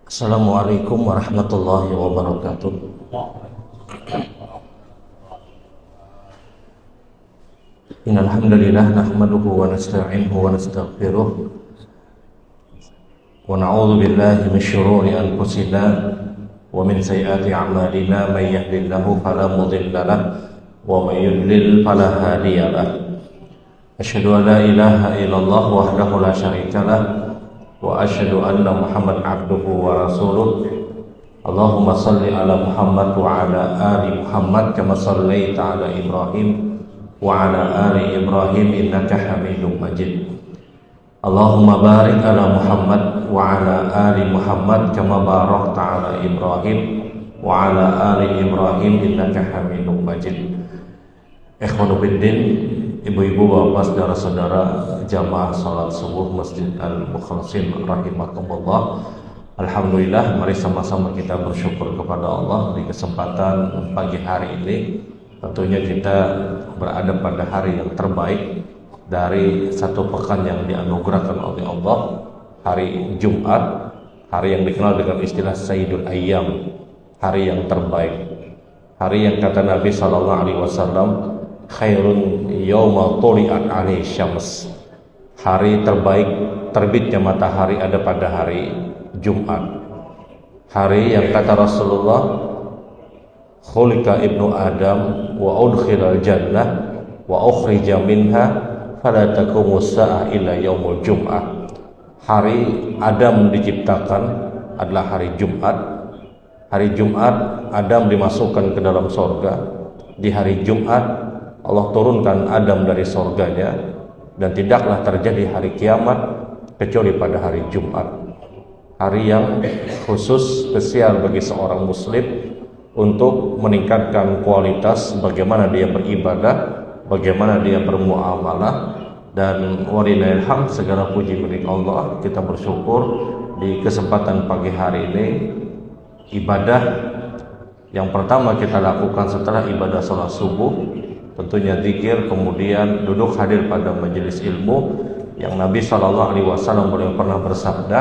Assalamualaikum warahmatullahi wabarakatuh. Innal hamdalillah nahmaduhu wa nasta'inuhu wa nastaghfiruh wa na'udzu billahi min shururi anfusina wa min sayyiati a'malina may yahdihillahu fala mudilla lahu wa may yudlil fala hadiya lahu. Asyhadu an la ilaha illallah wahdahu la syarika lahu wa asyhadu anna Muhammadan abduhu wa rasuluh. Allahumma salli ala Muhammad wa ala ali Muhammad kama sallaita ala Ibrahim wa ala ali Ibrahim innaka Hamidum Majid. Allahumma barik ala Muhammad wa ala ali Muhammad kama barakta ala Ibrahim wa ala ali Ibrahim innaka Hamidum Majid. Ikhwanu fiddin, ibu-ibu, bapak, saudara-saudara jamaah salat subuh Masjid Al-Mukhlasin rahimakumullah. Alhamdulillah, mari sama-sama kita bersyukur kepada Allah di kesempatan pagi hari ini. Tentunya kita berada pada hari yang terbaik dari satu pekan yang dianugerahkan oleh Allah, hari Jumat, hari yang dikenal dengan istilah Sayyidul Ayyam, hari yang terbaik, hari yang kata Nabi SAW, khairun yawma tuli'at alaihi syams, hari terbaik terbitnya matahari ada pada hari Jumat, hari yang kata Rasulullah, khuliqa ibnu Adam wa udkhilal jannah wa ukhrija minha fala taqumu sa'ah illa yaumul Jum'ah. Hari Adam diciptakan adalah hari Jumat. Hari Jumat Adam dimasukkan ke dalam sorga. Di hari Jumat Allah turunkan Adam dari sorganya, dan tidaklah terjadi hari kiamat kecuali pada hari Jumat. Hari yang khusus spesial bagi seorang muslim untuk meningkatkan kualitas bagaimana dia beribadah, bagaimana dia bermuamalah. Dan walillahil hamd, segala puji milik Allah. Kita bersyukur di kesempatan pagi hari ini, ibadah yang pertama kita lakukan setelah ibadah sholat subuh tentunya zikir, kemudian duduk hadir pada majelis ilmu yang Nabi SAW pernah bersabda,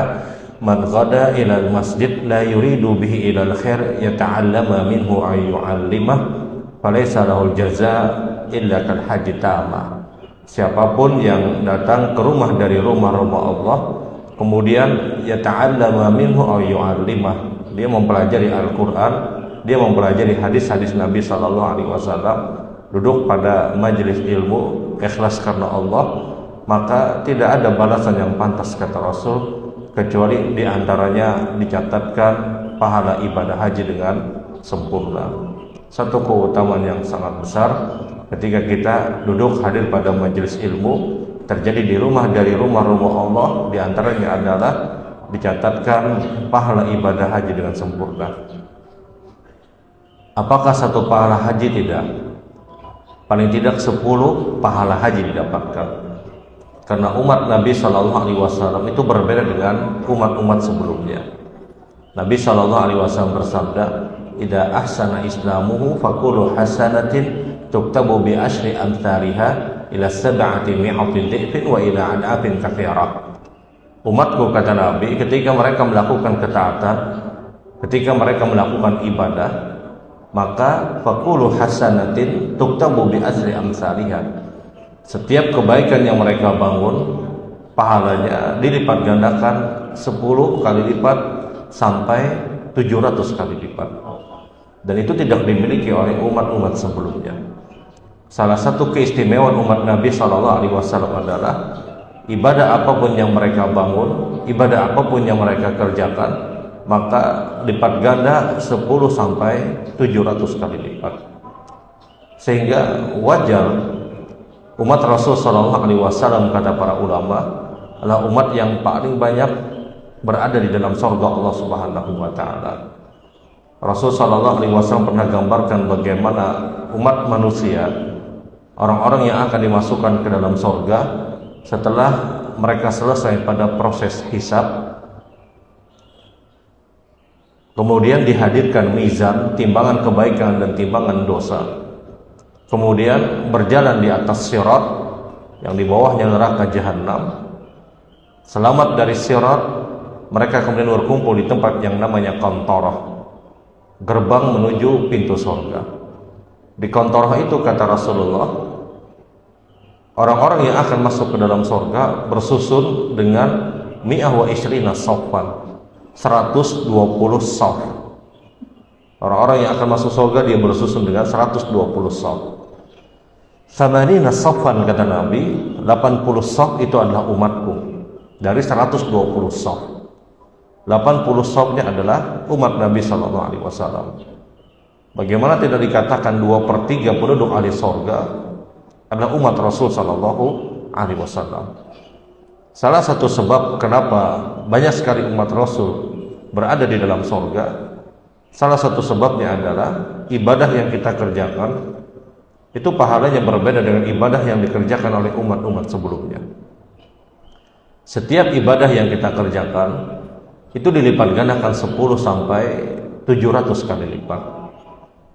man ghada ilal masjid la yuridu bihi ilal khair yata'allama minhu ay yu'allimah falaysa lahul jazaa illa kal haji tama. Siapapun yang datang ke rumah dari rumah-rumah Allah kemudian yata'allama minhu ay yu'allimah, dia mempelajari Al-Quran, dia mempelajari hadis-hadis Nabi SAW, duduk pada majelis ilmu ikhlas karena Allah, maka tidak ada balasan yang pantas kata Rasul kecuali diantaranya dicatatkan pahala ibadah haji dengan sempurna. Satu keutamaan yang sangat besar ketika kita duduk hadir pada majelis ilmu terjadi di rumah dari rumah-rumah Allah, diantaranya adalah dicatatkan pahala ibadah haji dengan sempurna. Apakah satu pahala haji? Tidak. Paling tidak 10 pahala haji didapatkan. Karena umat Nabi SAW itu berbeda dengan umat-umat sebelumnya. Nabi SAW bersabda, idza ahsana islamuhu fakulu hasanatin tuktabu bi asyri amthaliha ila sab'ati mi'atin dhi'fin wa ila ad'afin katsirah. Umatku, kata Nabi, ketika mereka melakukan ketaatan, ketika mereka melakukan ibadah, maka fakulu hasanatin tuktabu bi asyri amthaliha. Setiap kebaikan yang mereka bangun, pahalanya dilipat gandakan 10 kali lipat sampai 700 kali lipat. Dan itu tidak dimiliki oleh umat-umat sebelumnya. Salah satu keistimewaan umat Nabi SAW adalah ibadah apapun yang mereka bangun, ibadah apapun yang mereka kerjakan, maka lipat ganda 10 sampai 700 kali lipat. Sehingga wajar umat Rasul SAW, kata para ulama, adalah umat yang paling banyak berada di dalam surga Allah Subhanahu wa Ta'ala. Rasul SAW pernah gambarkan bagaimana umat manusia, orang-orang yang akan dimasukkan ke dalam surga setelah mereka selesai pada proses hisab, kemudian dihadirkan mizan, timbangan kebaikan dan timbangan dosa, kemudian berjalan di atas sirat yang di bawahnya neraka jahanam, selamat dari sirat, mereka kemudian berkumpul di tempat yang namanya Qantarah, gerbang menuju pintu surga. Di Qantarah itu, kata Rasulullah, orang-orang yang akan masuk ke dalam surga bersusun dengan mi'ah wa ishrina saffan, 120 saf. Orang-orang yang akan masuk surga dia bersusun dengan 120 saf. Samanina saffan, kata Nabi, 80 saf itu adalah umatku dari 120 saf. 80 safnya adalah umat Nabi sallallahu alaihi wasallam. Bagaimana tidak dikatakan 2/3 penduduk ahli surga adalah umat Rasul sallallahu alaihi wasallam. Salah satu sebab kenapa banyak sekali umat Rasul berada di dalam surga, salah satu sebabnya adalah ibadah yang kita kerjakan itu pahalanya berbeda dengan ibadah yang dikerjakan oleh umat-umat sebelumnya. Setiap ibadah yang kita kerjakan itu dilipat gandakan 10 sampai 700 kali lipat.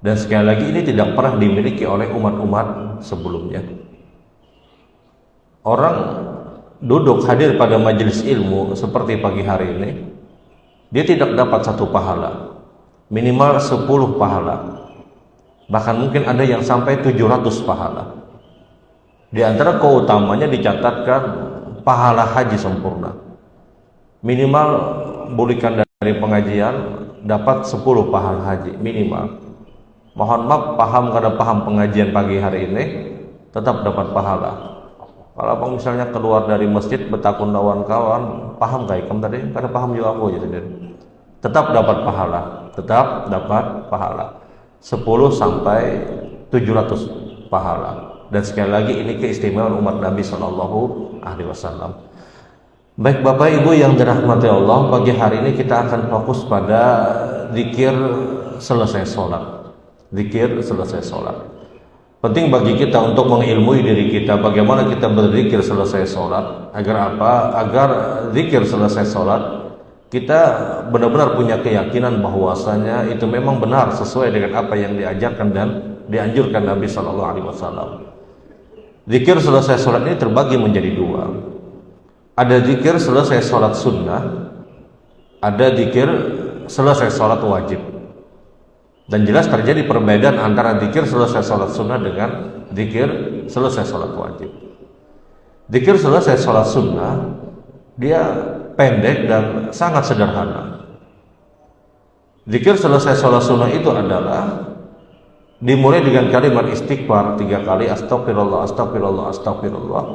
Dan sekali lagi ini tidak pernah dimiliki oleh umat-umat sebelumnya. Orang duduk hadir pada majelis ilmu seperti pagi hari ini, dia tidak dapat 1 pahala, minimal 10 pahala. Bahkan mungkin ada yang sampai 700 pahala. Di antara keutamanya dicatatkan pahala haji sempurna. Minimal bulikan dari pengajian dapat 10 pahala haji minimal. Mohon maaf, paham pengajian pagi hari ini tetap dapat pahala. Kalau misalnya keluar dari masjid betakun lawan kawan, paham kayak kamu tadi? Karena paham juga aku jadi tetap dapat pahala. 10 sampai 700 pahala. Dan sekali lagi ini keistimewaan umat Nabi sallallahu alaihi wasallam. Baik Bapak Ibu yang dirahmati Allah, pagi hari ini kita akan fokus pada zikir selesai sholat. Zikir selesai sholat. Penting bagi kita untuk mengilmui diri kita bagaimana kita berzikir selesai sholat. Agar apa? Agar zikir selesai sholat kita benar-benar punya keyakinan bahwasanya itu memang benar sesuai dengan apa yang diajarkan dan dianjurkan Nabi sallallahu alaihi wasallam. Zikir selesai sholat ini terbagi menjadi 2. Ada zikir selesai sholat sunnah, ada zikir selesai sholat wajib. Dan jelas terjadi perbedaan antara zikir selesai sholat sunnah dengan zikir selesai sholat wajib. Zikir selesai sholat sunnah dia pendek dan sangat sederhana. Zikir selesai sholat sunnah itu adalah dimulai dengan kalimat istighfar 3 kali, astagfirullah, astagfirullah, astagfirullah.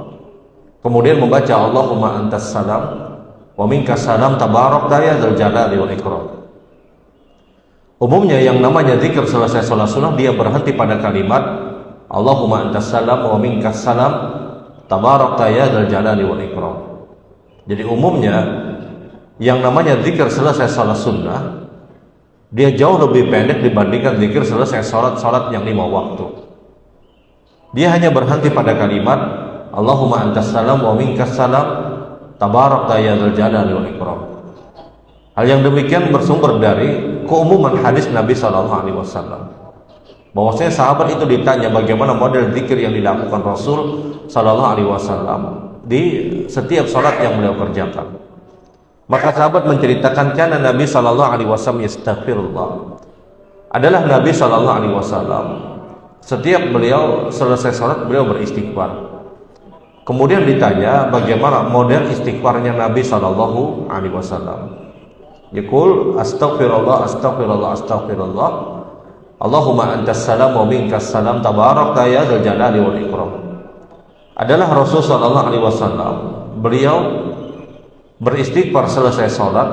Kemudian membaca Allahumma antas salam wa minkas salam tabarakta ya dzal jalali wal ikram. Umumnya yang namanya zikir selesai sholat sunnah dia berhenti pada kalimat Allahumma antas salam wa minkas salam tabarakta ya dzal jalali wal ikram. Jadi umumnya yang namanya zikir selesai sholat sunnah dia jauh lebih pendek dibandingkan zikir selesai sholat yang 5 waktu. Dia hanya berhenti pada kalimat Allahumma antas salam wa minkas salam tabarakta ya dzal jalali wal ikram. Hal yang demikian bersumber dari keumuman hadis Nabi sallallahu alaihi wasallam. Bahwasanya sahabat itu ditanya bagaimana model zikir yang dilakukan Rasul sallallahu alaihi wasallam di setiap sholat yang beliau kerjakan. Maka sahabat menceritakan karena Nabi sallallahu alaihi wasallam yastaghfirullah. Adalah Nabi sallallahu alaihi wasallam setiap beliau selesai sholat beliau beristighfar. Kemudian ditanya bagaimana model istighfarnya Nabi sallallahu alaihi wasallam. Yaqul astaghfirullah, astaghfirullah, astaghfirullah. Allahumma antas salam wa minkas salam tabarakta ya dzal jalali wal ikram. Adalah Rasul sallallahu alaihi wasallam beliau beristighfar selesai sholat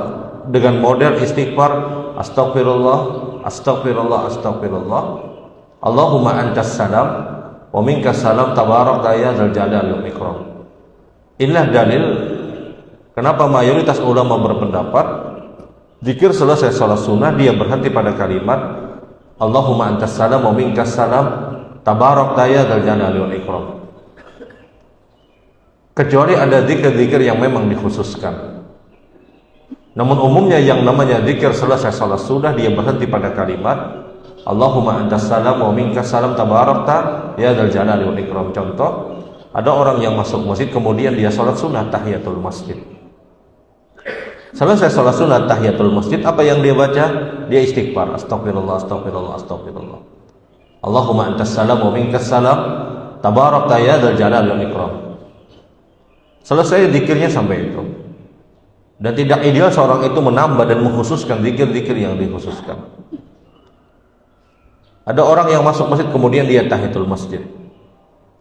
dengan model istighfar astagfirullah, astagfirullah, astagfirullah. Allahumma antas salam wa minkas salam tabarakta ya dzal jalali wal ikram. Inilah dalil kenapa mayoritas ulama berpendapat zikir selesai sholat sunnah dia berhenti pada kalimat Allahumma antas salam wa minkas salam tabarakta ya dzal jalali wal ikram. Kecuali ada zikir-zikir yang memang dikhususkan. Namun umumnya yang namanya zikir selesai sholat sunnah dia berhenti pada kalimat Allahumma antas salam wa minkas salam tabarakta ya dzal jalali wal ikram. Contoh, ada orang yang masuk masjid kemudian dia sholat sunnah tahiyatul masjid. Selesai sholat sunat tahiyatul masjid, apa yang dia baca? Dia istighfar, astagfirullah, astagfirullah, astagfirullah. Allahumma antas salam wa minkas salam, tabarakta ya dzal jalali wal ikram. Selesai zikirnya sampai itu. Dan tidak ideal seorang itu menambah dan mengkhususkan zikir-zikir yang dikhususkan. Ada orang yang masuk masjid kemudian dia tahiyatul masjid.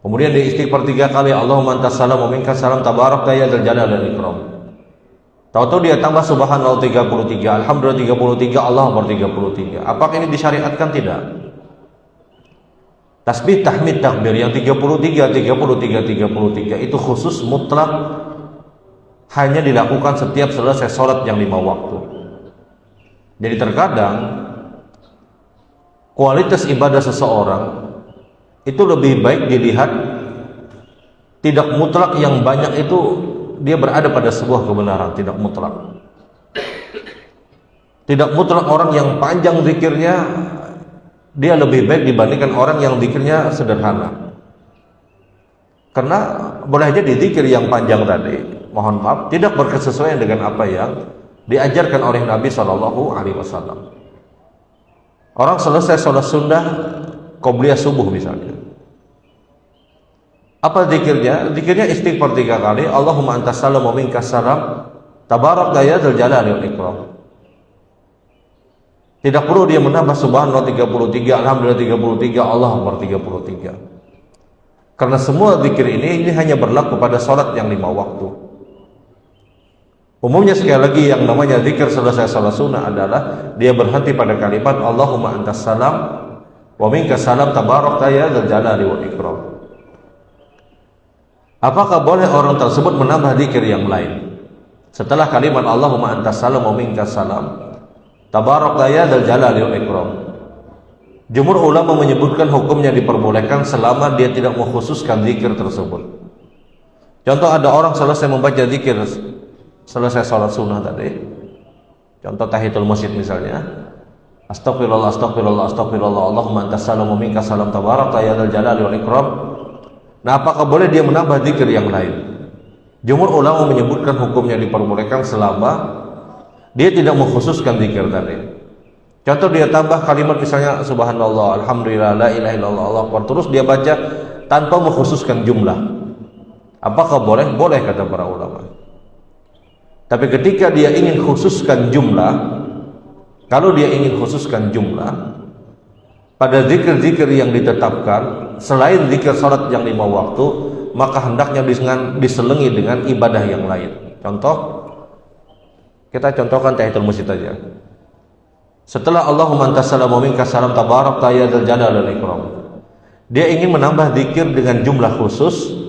Kemudian dia istighfar 3 kali, Allahumma antas salam wa minkas salam, tabarakta ya dzal jalali wal ikram. Tahu-tahu dia tambah subhanallah 33, alhamdulillah 33, Allah Akbar 33. Apakah ini disyariatkan? Tidak. Tasbih, tahmid, takbir yang 33 itu khusus mutlak, hanya dilakukan setiap selesai sholat yang 5 waktu. Jadi terkadang kualitas ibadah seseorang itu lebih baik dilihat tidak mutlak yang banyak itu dia berada pada sebuah kebenaran, tidak mutlak. Tidak mutlak orang yang panjang zikirnya dia lebih baik dibandingkan orang yang zikirnya sederhana. Karena boleh jadi zikir yang panjang tadi, mohon maaf, tidak berkesesuaian dengan apa yang diajarkan oleh Nabi SAW. Orang selesai sholat sunnah, qobliyah subuh misalnya. Apa zikirnya? Zikirnya istighfar 3 kali, Allahumma antas salam wa minkas salam, tabarakta ya dzal jalali wal ikram. Tidak perlu dia menambah subhanallah 33, alhamdulillah 33, Allah Akbar 33. Karena semua zikir ini hanya berlaku pada sholat yang 5 waktu. Umumnya sekali lagi yang namanya zikir selesai sholat sunnah adalah dia berhenti pada kalimat Allahumma antas salam wa minkas salam, tabarakta ya dzal jalali wal ikram. Apakah boleh orang tersebut menambah zikir yang lain setelah kalimat Allahumma antas salam wa minkas salam, tabarakta ya dzal jalali wal ikram? Jumhur ulama menyebutkan hukumnya diperbolehkan selama dia tidak mengkhususkan zikir tersebut. Contoh, ada orang selesai membaca zikir selesai sholat sunnah tadi, contoh tahiyatul masjid misalnya, astagfirullah, astagfirullah, astagfirullah, Allahumma antas salam wa minkas salam, tabarakta ya dzal jalali wal ikram. Nah, apakah boleh dia menambah zikir yang lain? Jumhur ulama menyebutkan hukumnya diperbolehkan selama dia tidak mengkhususkan zikir tadi. Contoh, dia tambah kalimat misalnya subhanallah, alhamdulillah, la ilaha illallah, Allah Akbar, terus dia baca tanpa mengkhususkan jumlah. Apakah boleh? Boleh, kata para ulama. Tapi ketika dia ingin khususkan jumlah, kalau dia ingin khususkan jumlah pada zikir-zikir yang ditetapkan selain zikir salat yang 5 waktu, maka hendaknya diselingi dengan ibadah yang lain. Contoh, kita contohkan tahiyatul masjid saja. Setelah Allahumma antas salam wa minkas salam, tabarakta ya dzal jalali wal ikram, dia ingin menambah zikir dengan jumlah khusus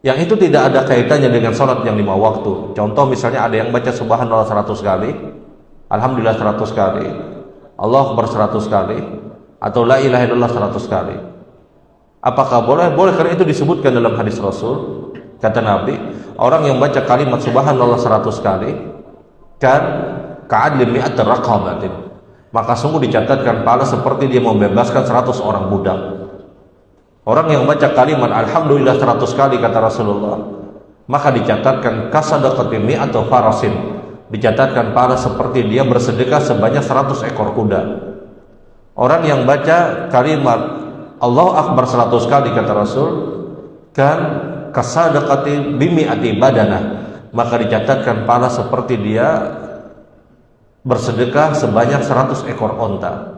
yang itu tidak ada kaitannya dengan salat yang 5 waktu. Contoh misalnya ada yang baca subhanallah 100 kali, alhamdulillah 100 kali, Allah Akbar 100 kali, atau la ilaha illallah 100 kali. Apakah boleh? Boleh, karena itu disebutkan dalam hadis Rasul. Kata Nabi, orang yang baca kalimat subhanallah 100 kali kan ka'adli mi'at raqabatin, maka sungguh dicatatkan pahala seperti dia membebaskan 100 orang budak. Orang yang baca kalimat alhamdulillah 100 kali, kata Rasulullah, maka dicatatkan kasadaqati mi'at farasin, dicatatkan pahala seperti dia bersedekah sebanyak 100 ekor kuda. Orang yang baca kalimat Allahu Akbar 100 kali, kata Rasul, kan kasadaqati bimi'ati badanah, maka dicatatkan pahala seperti dia bersedekah sebanyak 100 ekor onta.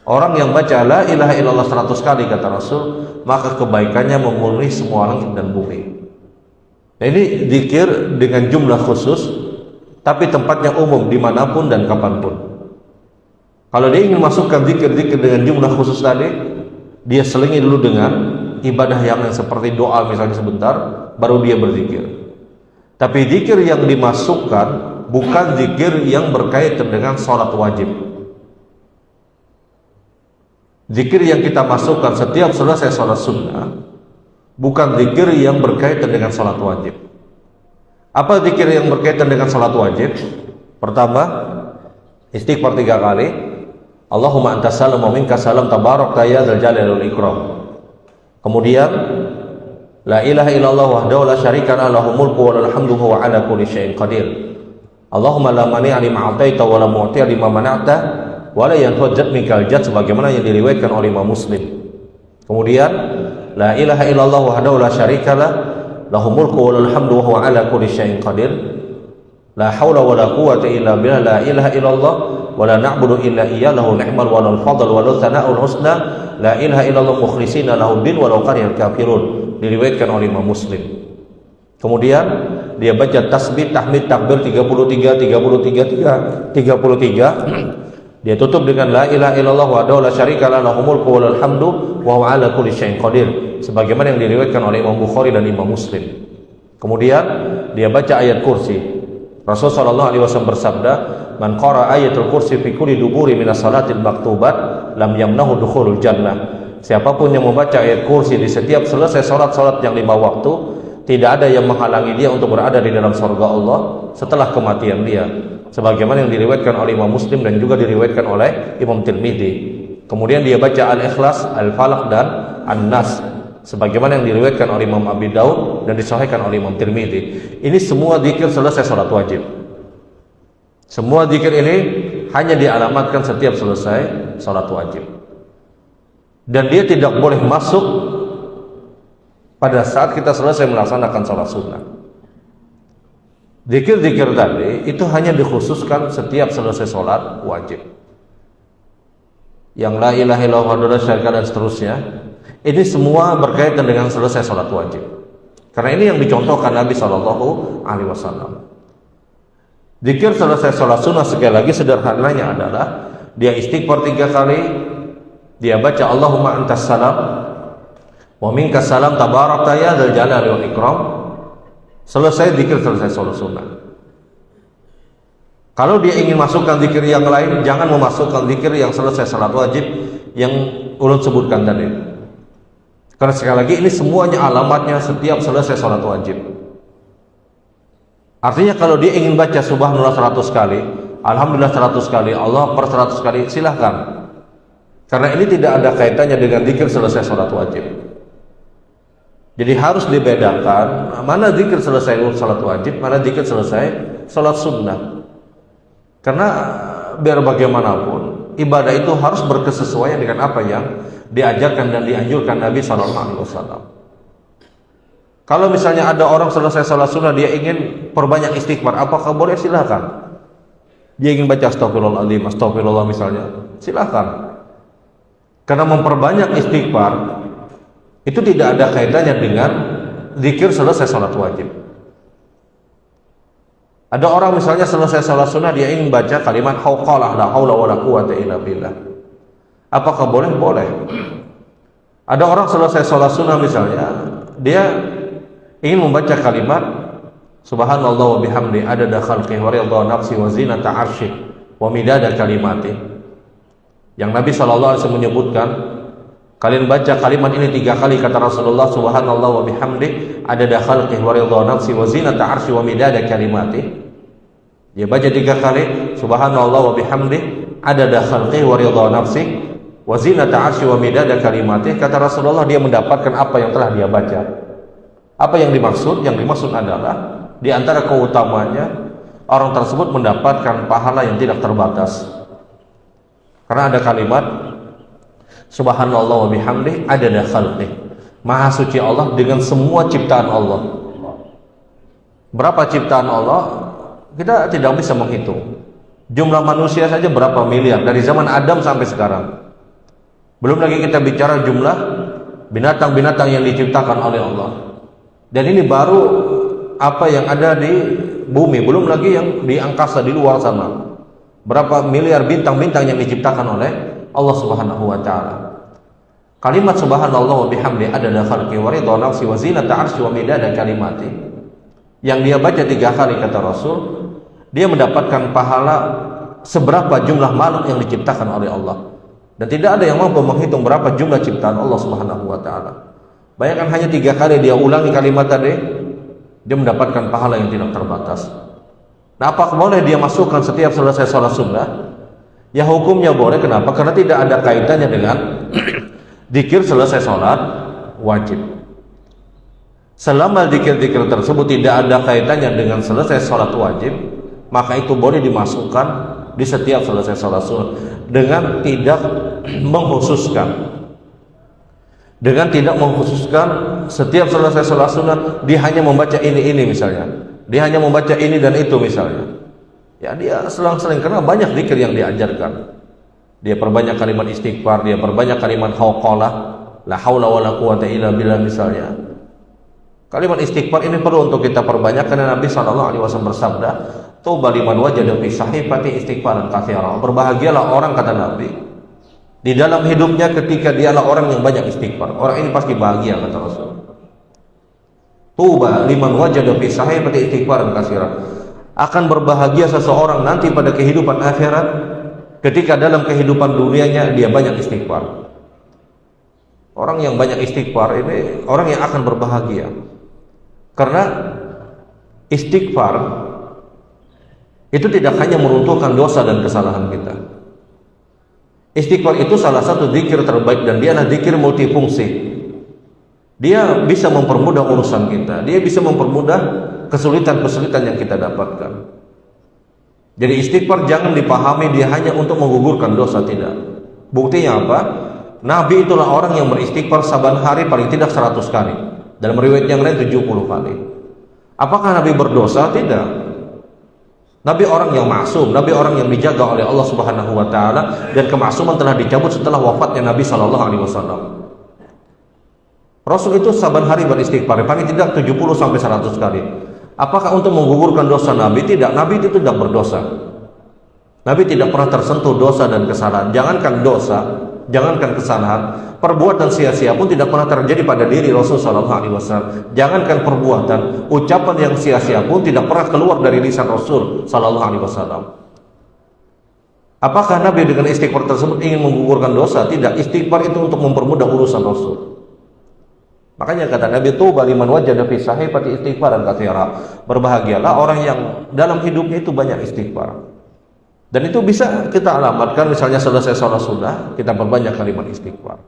Orang yang baca la ilaha illallah 100 kali, kata Rasul, maka kebaikannya memenuhi semua langit dan bumi. Nah, ini zikir dengan jumlah khusus, tapi tempatnya umum dimanapun dan kapanpun. Kalau dia ingin masukkan zikir-zikir dengan jumlah khusus tadi, dia selingi dulu dengan ibadah yang lain seperti doa misalnya sebentar, baru dia berzikir. Tapi zikir yang dimasukkan bukan zikir yang berkaitan dengan sholat wajib. Zikir yang kita masukkan setiap selesai sholat sunnah bukan zikir yang berkaitan dengan sholat wajib. Apa zikir yang berkaitan dengan sholat wajib? Pertama, istighfar 3 kali, Allahumma antas salam wa minkas salam, tabarakta ya dzal jalali wal ikram. Kemudian la ilaha illallah wahdahu la syarika lahu, lahul mulku wa lahul hamdu wa ala kulli syai'in qadir. Allahumma la mani'a lima a'taita wa la mu'ti'a lima mana'ta wa la yanfa'u minkal jad, sebagaimana yang diriwayatkan oleh Imam Muslim. Kemudian la ilaha illallah wahdahu la syarikalah lahul mulku wa lahul hamdu wa huwa ala kulli syai'in qadir. La haula wa la quwwata illa billah. La ilaha illallah wa la na'budu illa iyyah lahu ni'mal wa lahul fadl wa lahu tsana'ul husna. La ilaha illallah mukhlishina lahu din wa law karihal kafirun. Diriwayatkan oleh Imam Muslim. Kemudian dia baca tasbih, tahmid, takbir 33. Dia tutup dengan la ilaha illallah wahdahu la syarikalah lahul mulku wa lahul hamdu wa huwa ala kulli syai'in qadir, sebagaimana yang diriwayatkan oleh Imam Bukhari dan Imam Muslim. Kemudian dia baca ayat kursi. Rasulullah sallallahu alaihi wasallam bersabda, "Man qara ayatul kursi fi kulli duburi minas salatil maktubat lam yamnahu dukhulul jannah." Siapapun yang membaca ayat kursi di setiap selesai salat yang 5 waktu, tidak ada yang menghalangi dia untuk berada di dalam surga Allah setelah kematian dia, sebagaimana yang diriwayatkan oleh Imam Muslim dan juga diriwayatkan oleh Imam Tirmidzi. Kemudian dia baca Al-Ikhlas, Al-Falaq dan An-Nas, sebagaimana yang diriwayatkan oleh Imam Abi Daud dan disahihkan oleh Imam Tirmidzi. Ini semua zikir selesai salat wajib. Semua zikir ini hanya dialamatkan setiap selesai salat wajib. Dan dia tidak boleh masuk pada saat kita selesai melaksanakan salat sunnah. Zikir-zikir tadi itu hanya dikhususkan setiap selesai salat wajib. Yang la ilaha illallah wa la syarika dan seterusnya, ini semua berkaitan dengan selesai salat wajib. Karena ini yang dicontohkan Nabi Shallallahu Alaihi Wasallam. Zikir selesai salat sunnah sekali lagi sederhananya adalah dia istighfar 3 kali, dia baca Allahumma antas salam wa minkas salam tabarakta ya dzal jalali wal ikram. Selesai zikir selesai salat sunnah. Kalau dia ingin masukkan zikir yang lain, jangan memasukkan zikir yang selesai salat wajib yang ulun sebutkan tadi. Karena sekali lagi ini semuanya alamatnya setiap selesai salat wajib. Artinya kalau dia ingin baca subhanallah 100 kali, alhamdulillah 100 kali, Allah per 100 kali, silahkan. Karena ini tidak ada kaitannya dengan zikir selesai salat wajib. Jadi harus dibedakan mana zikir selesai salat wajib, mana zikir selesai salat sunnah. Karena biar bagaimanapun ibadah itu harus berkesesuaian dengan apa yang diajarkan dan dianjurkan Nabi SAW. Kalau misalnya ada orang selesai salat sunnah dia ingin perbanyak istighfar, apakah boleh? Silahkan. Dia ingin baca astagfirullahaladzim, astagfirullah misalnya, silahkan. Karena memperbanyak istighfar itu tidak ada kaitannya dengan zikir selesai salat wajib. Ada orang misalnya selesai salat sunnah dia ingin baca kalimat hauqalah la haula wala quwwata illa billah. Apakah boleh? Boleh. Ada orang selesai salat sunnah misalnya dia ingin membaca kalimat subhanallah wa bihamdi adada khalqihi wa ridha nafsi wa zinata arsy wa midada kalimati. Yang Nabi SAW menyebutkan, kalian baca kalimat ini 3 kali, kata Rasulullah, subhanallah wa bihamdi adada khalqihi wa ridha nafsi wa zinata arsy wa midada kalimati. Dia baca 3 kali subhanallah wa bihamdi adada khalqihi wa ridha nafsi wa zinata arsy wa midada kalimati. Kata Rasulullah, dia mendapatkan apa yang telah dia baca. Apa yang dimaksud? Yang dimaksud adalah di antara keutamaannya orang tersebut mendapatkan pahala yang tidak terbatas. Karena ada kalimat subhanallah wa bihamdi adada khalqihi, maha suci Allah dengan semua ciptaan Allah. Berapa ciptaan Allah? Kita tidak bisa menghitung. Jumlah manusia saja berapa miliar dari zaman Adam sampai sekarang. Belum lagi kita bicara jumlah binatang-binatang yang diciptakan oleh Allah. Dan ini baru apa yang ada di bumi, belum lagi yang di angkasa di luar sana. Berapa miliar bintang-bintang yang diciptakan oleh Allah Subhanahu wa taala. Kalimat subhanallah wa bihamdi adada khalqi wa ridha nafsi wa zinata arsy wa midada kalimati, yang dia baca 3 kali kata Rasul, dia mendapatkan pahala seberapa jumlah makhluk yang diciptakan oleh Allah. Dan tidak ada yang mampu menghitung berapa jumlah ciptaan Allah Subhanahu wa taala. Bayangkan hanya 3 kali dia ulangi kalimat tadi, dia mendapatkan pahala yang tidak terbatas. Nah, apakah boleh dia masukkan setiap selesai salat sunnah? Ya hukumnya boleh. Kenapa? Karena tidak ada kaitannya dengan zikir selesai salat wajib. Selama zikir-zikir tersebut tidak ada kaitannya dengan selesai salat wajib, maka itu boleh dimasukkan di setiap selesai sholat sunnah dengan tidak mengkhususkan setiap selesai sholat sunnah dia hanya membaca ini misalnya, dia hanya membaca ini dan itu misalnya. Ya dia selang-seling, karena banyak zikir yang diajarkan. Dia perbanyak kalimat istighfar, dia perbanyak kalimat hauqalah, la haula wala quwata illa billah misalnya. Kalimat istighfar ini perlu untuk kita perbanyak karena Nabi SAW bersabda, "Tuba liman wajada fi sahifati istighfaran katsira." Berbahagialah orang, kata Nabi, di dalam hidupnya ketika dialah orang yang banyak istighfar. Orang ini pasti bahagia, kata Rasul. Tuba liman wajada fi sahifati istighfaran katsira. Akan berbahagia seseorang nanti pada kehidupan akhirat ketika dalam kehidupan dunianya dia banyak istighfar. Orang yang banyak istighfar ini orang yang akan berbahagia, karena istighfar itu tidak hanya meruntuhkan dosa dan kesalahan kita. Istighfar itu salah satu zikir terbaik dan dia adalah zikir multifungsi. Dia bisa mempermudah urusan kita, dia bisa mempermudah kesulitan-kesulitan yang kita dapatkan. Jadi istighfar jangan dipahami dia hanya untuk menggugurkan dosa, tidak. Buktinya apa? Nabi itulah orang yang beristighfar saban hari paling tidak 100 kali. Dalam riwayat yang lain 70 kali. Apakah Nabi berdosa? Tidak. Nabi orang yang maksum, Nabi orang yang dijaga oleh Allah Subhanahu wa taala, dan kemaksuman telah dicabut setelah wafatnya Nabi sallallahu alaihi wasallam. Rasul itu saban hari beristighfar paling tidak 70 sampai 100 kali. Apakah untuk menggugurkan dosa Nabi? Tidak. Nabi itu tidak berdosa. Nabi tidak pernah tersentuh dosa dan kesalahan. Jangankan dosa, jangankan kesalahan, perbuatan sia-sia pun tidak pernah terjadi pada diri Rasul sallallahu alaihi wasallam. Jangankan perbuatan, ucapan yang sia-sia pun tidak pernah keluar dari lisan Rasul sallallahu alaihi wasallam. Apakah Nabi dengan istighfar tersebut ingin menggugurkan dosa? Tidak. Istighfar itu untuk mempermudah urusan Rasul. Makanya kata Nabi, tuba liman wajada fi sahifati istighfaran katsira. Berbahagialah orang yang dalam hidupnya itu banyak istighfar. Dan itu bisa kita alamatkan, misalnya selesai sholat sunnah kita perbanyak kalimat istighfar.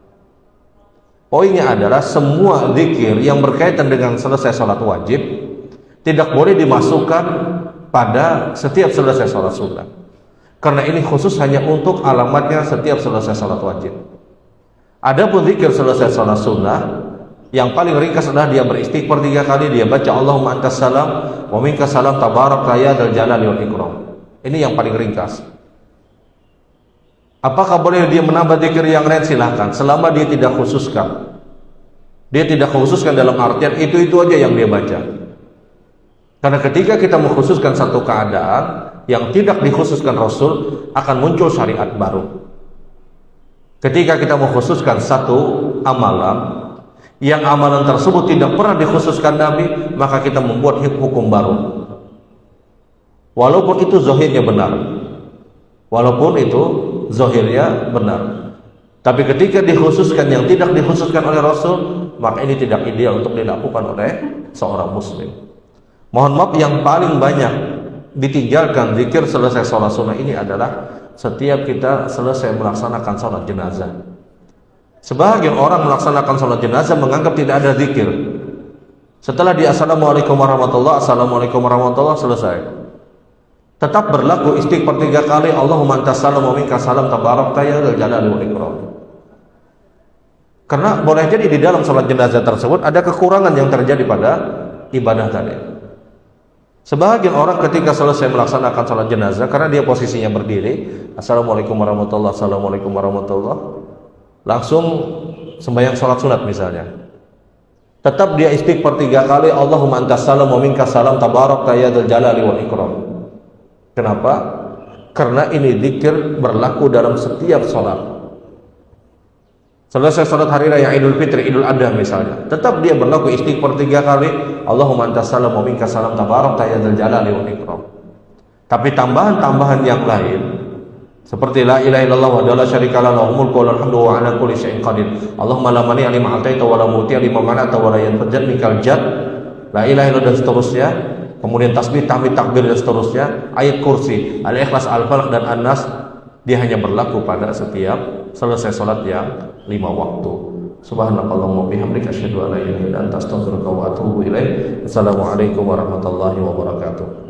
Poinnya adalah semua zikir yang berkaitan dengan selesai sholat wajib tidak boleh dimasukkan pada setiap selesai sholat sunnah, karena ini khusus hanya untuk alamatnya setiap selesai sholat wajib. Adapun zikir selesai sholat sunnah yang paling ringkas adalah dia beristighfar 3 kali, dia baca Allahumma antas salam wa minkas salam tabarak ya dzal jalali wal ikram. Ini yang paling ringkas. Apakah boleh dia menambah zikir yang lain? Silahkan, selama dia tidak khususkan. Dia tidak khususkan dalam artian itu aja yang dia baca. Karena ketika kita mengkhususkan satu keadaan yang tidak dikhususkan Rasul, akan muncul syariat baru. Ketika kita mengkhususkan satu amalan yang amalan tersebut tidak pernah dikhususkan Nabi, maka kita membuat hukum baru. Walaupun itu zahirnya benar. Tapi ketika dikhususkan yang tidak dikhususkan oleh Rasul, maka ini tidak ideal untuk dilakukan oleh seorang muslim. Mohon maaf, yang paling banyak ditinggalkan zikir selesai sholat sunnah ini adalah setiap kita selesai melaksanakan sholat jenazah. Sebagian orang melaksanakan sholat jenazah menganggap tidak ada zikir. Setelah di assalamualaikum warahmatullah selesai, tetap berlaku istighfar 3 kali, Allahumma antas salam wa minkas salam tabarakta ya dzal jalali wal ikram. Karena boleh jadi di dalam sholat jenazah tersebut ada kekurangan yang terjadi pada ibadah tadi. Sebagian orang ketika selesai melaksanakan sholat jenazah, karena dia posisinya berdiri, assalamualaikum warahmatullah, assalamualaikum warahmatullah, langsung sembahyang sholat sunat misalnya, tetap dia istighfar 3 kali, Allahumma antas salam wa minkas salam tabarakta ya dzal jalali wal ikram. Kenapa? Karena ini zikir berlaku dalam setiap sholat. Selesai sholat hari raya Idul Fitri, Idul Adha misalnya, tetap dia berlaku istighfar 3 kali, Allahumma antas salam wa minkas salam tabarakta ya dzal jalali wal ikram. Tapi tambahan-tambahan yang lain seperti la ilaha illallah wa la syarika lahu lahul mulku wa lahul hamdu wa ala kulli syai'in qadir. Allahumma la mani lima ataita wa la muti lima mana'ta wa la yanfa'u mikal jad. La ilaha illallah dan seterusnya. Kemudian tasbih, tahmid, takbir dan seterusnya. Ayat kursi, Al-Ikhlas, Al-Falaq dan An-Nas, dia hanya berlaku pada setiap selesai salat yang 5 waktu. Subhanallahumma bihamdika asyhadu an la ilaha illa anta astaghfiruka wa atubu ilaik. Assalamualaikum warahmatullahi wabarakatuh.